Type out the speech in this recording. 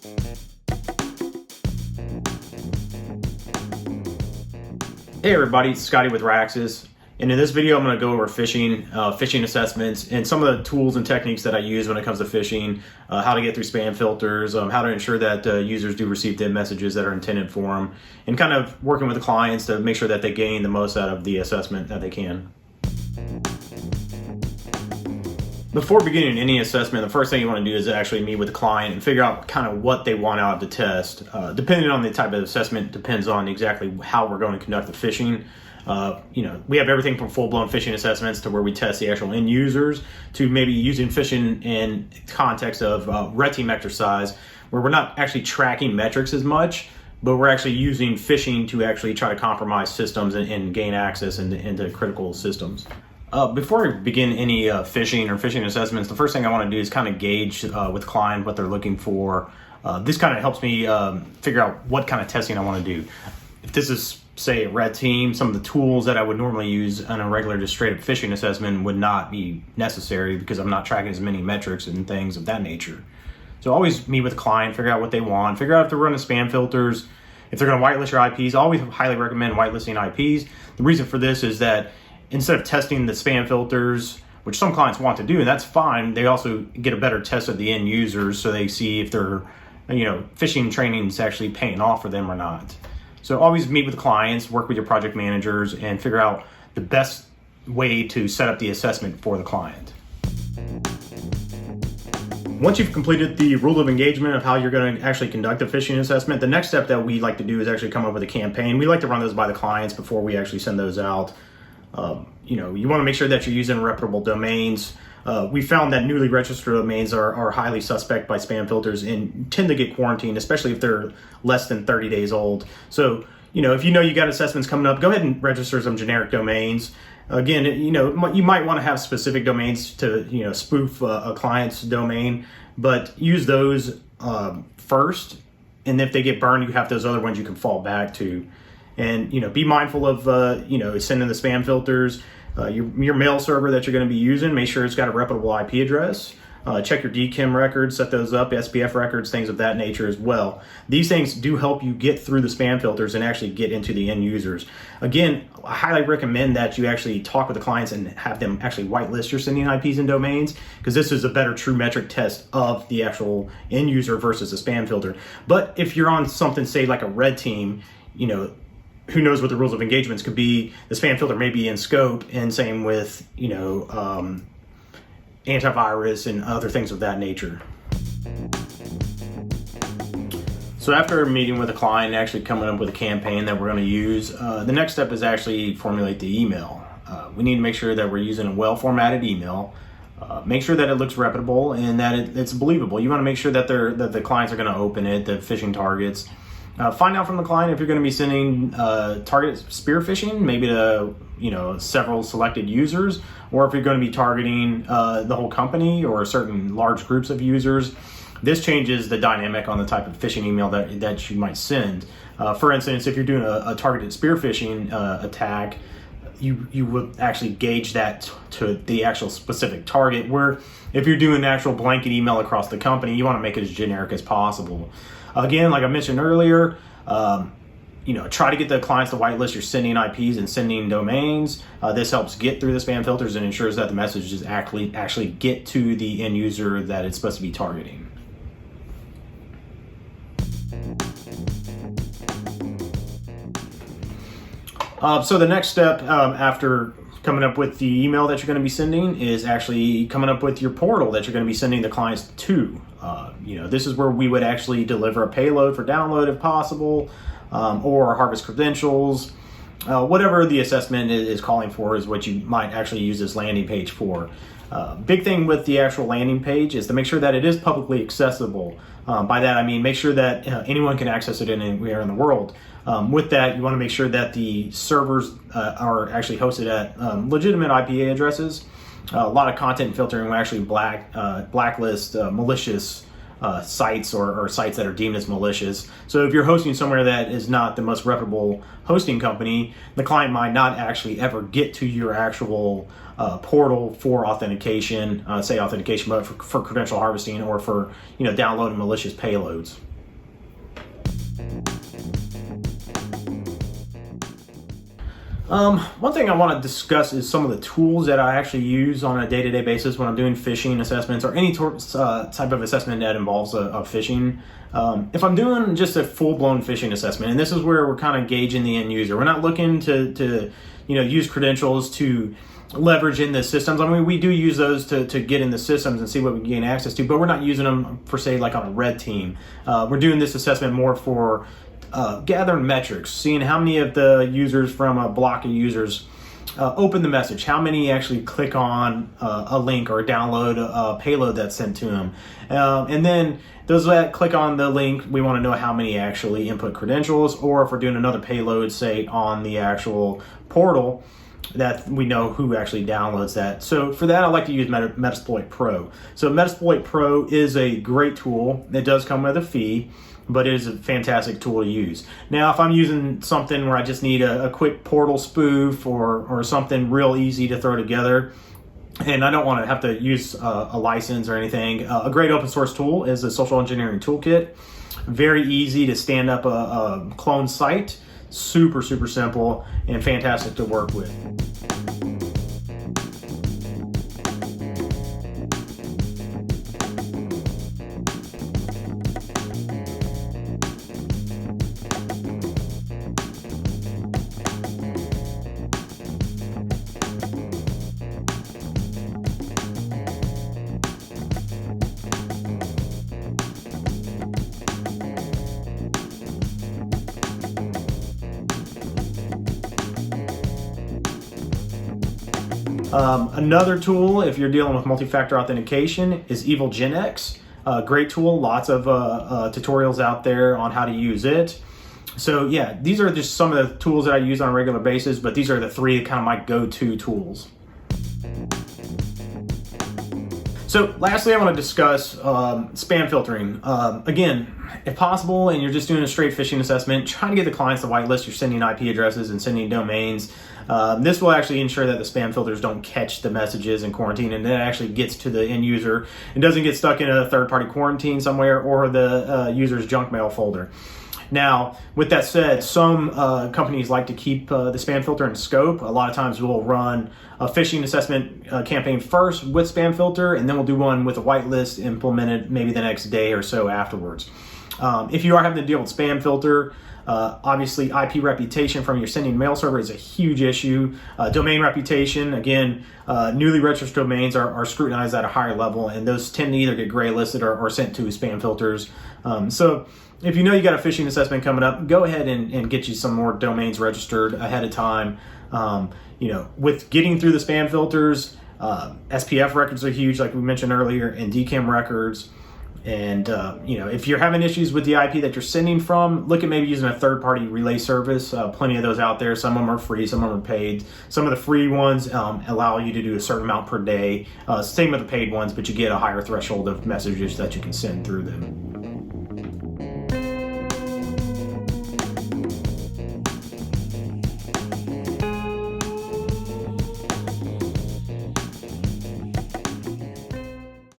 Hey everybody, it's Scottie with Raxis, and in this video I'm going to go over phishing assessments, and some of the tools and techniques that I use when it comes to phishing, how to get through spam filters, how to ensure that users do receive the messages that are intended for them, and kind of working with the clients to make sure that they gain the most out of the assessment that they can. Before beginning any assessment, the first thing you want to do is actually meet with the client and figure out kind of what they want out of the test. Depending on the type of assessment, depends on exactly how we're going to conduct the phishing. We have everything from full-blown phishing assessments to where we test the actual end users, to maybe using phishing in context of red team exercise, where we're not actually tracking metrics as much, but we're actually using phishing to actually try to compromise systems and gain access into critical systems. Before I begin any phishing or phishing assessments, the first thing I want to do is kind of gauge with the client what they're looking for. This kind of helps me figure out what kind of testing I want to do. If this is, say, a red team, some of the tools that I would normally use on a regular just straight up phishing assessment would not be necessary because I'm not tracking as many metrics and things of that nature. So always meet with the client, figure out what they want, figure out if they're running spam filters, if they're going to whitelist your IPs. I always highly recommend whitelisting IPs. The reason for this is that instead of testing the spam filters, which some clients want to do, and that's fine, they also get a better test of the end users so they see if their phishing training is actually paying off for them or not. So always meet with the clients, work with your project managers, and figure out the best way to set up the assessment for the client. Once you've completed the rule of engagement of how you're going to actually conduct a phishing assessment, the next step that we like to do is actually come up with a campaign. We like to run those by the clients before we actually send those out. You want to make sure that you're using reputable domains. We found that newly registered domains are highly suspect by spam filters and tend to get quarantined, especially if they're less than 30 days old. So, if you got assessments coming up, go ahead and register some generic domains. Again, you might want to have specific domains to, spoof a client's domain, but use those first. And if they get burned, you have those other ones you can fall back to. And, be mindful of, sending the spam filters. Your mail server that you're going to be using, make sure it's got a reputable IP address. Check your DKIM records, set those up, SPF records, things of that nature as well. These things do help you get through the spam filters and actually get into the end users. Again, I highly recommend that you actually talk with the clients and have them actually whitelist your sending IPs and domains, because this is a better true metric test of the actual end user versus a spam filter. But if you're on something, say, like a red team, who knows what the rules of engagements could be. The spam filter may be in scope, and same with, antivirus and other things of that nature. So after meeting with a client and actually coming up with a campaign that we're going to use, the next step is actually formulate the email. We need to make sure that we're using a well-formatted email. Make sure that it looks reputable and that it's believable. You want to make sure that the clients are going to open it, the phishing targets. Find out from the client if you're going to be sending targeted spear phishing, maybe to several selected users, or if you're going to be targeting the whole company or certain large groups of users. This changes the dynamic on the type of phishing email that you might send. For instance, if you're doing a targeted spear phishing attack, you would actually gauge that to the actual specific target, where if you're doing an actual blanket email across the company, you want to make it as generic as possible. Again, like I mentioned earlier, try to get the clients to whitelist your sending IPs and sending domains. This helps get through the spam filters and ensures that the messages actually get to the end user that it's supposed to be targeting. So the next step after coming up with the email that you're going to be sending is actually coming up with your portal that you're going to be sending the clients to. This is where we would actually deliver a payload for download if possible, or harvest credentials. Whatever the assessment is calling for is what you might actually use this landing page for. Big thing with the actual landing page is to make sure that it is publicly accessible. By that I mean make sure that anyone can access it anywhere in the world. With that, you want to make sure that the servers are actually hosted at legitimate IP addresses. A lot of content filtering will actually blacklist malicious sites or sites that are deemed as malicious. So if you're hosting somewhere that is not the most reputable hosting company, the client might not actually ever get to your actual portal for authentication, but for credential harvesting or for downloading malicious payloads. One thing I want to discuss is some of the tools that I actually use on a day-to-day basis when I'm doing phishing assessments or any type of assessment that involves a phishing. If I'm doing just a full-blown phishing assessment, and this is where we're kind of gauging the end user, we're not looking to use credentials to leverage in the systems. I mean, we do use those to get in the systems and see what we can gain access to, but we're not using them for, say, like on a red team. We're doing this assessment more for gathering metrics, seeing how many of the users from a block of users open the message, how many actually click on a link or download a payload that's sent to them. And then those that click on the link, we want to know how many actually input credentials, or if we're doing another payload, say on the actual portal, that we know who actually downloads that. So for that, I like to use Metasploit Pro. So Metasploit Pro is a great tool. It does come with a fee, but it is a fantastic tool to use. Now, if I'm using something where I just need a quick portal spoof or something real easy to throw together, and I don't want to have to use a license or anything, a great open source tool is the Social Engineering Toolkit. Very easy to stand up a clone site. Super simple and fantastic to work with. Another tool, if you're dealing with multi-factor authentication, is EvilGenX. Great tool, lots of tutorials out there on how to use it. So yeah, these are just some of the tools that I use on a regular basis, but these are the three kind of my go-to tools. So lastly, I want to discuss spam filtering. Again, if possible, and you're just doing a straight phishing assessment, trying to get the clients to whitelist your sending IP addresses and sending domains. This will actually ensure that the spam filters don't catch the messages in quarantine, and that actually gets to the end user and doesn't get stuck in a third-party quarantine somewhere or the user's junk mail folder. Now, with that said, some companies like to keep the spam filter in scope. A lot of times we'll run a phishing assessment campaign first with spam filter, and then we'll do one with a whitelist implemented maybe the next day or so afterwards. If you are having to deal with spam filter, obviously IP reputation from your sending mail server is a huge issue. Domain reputation, again, newly registered domains are scrutinized at a higher level, and those tend to either get gray listed or sent to spam filters. So if you know you got a phishing assessment coming up, go ahead and get you some more domains registered ahead of time. With getting through the spam filters, SPF records are huge, like we mentioned earlier, and DKIM records. And if you're having issues with the IP that you're sending from, look at maybe using a third-party relay service. Plenty of those out there. Some of them are free, some of them are paid. Some of the free ones allow you to do a certain amount per day. Same with the paid ones, but you get a higher threshold of messages that you can send through them.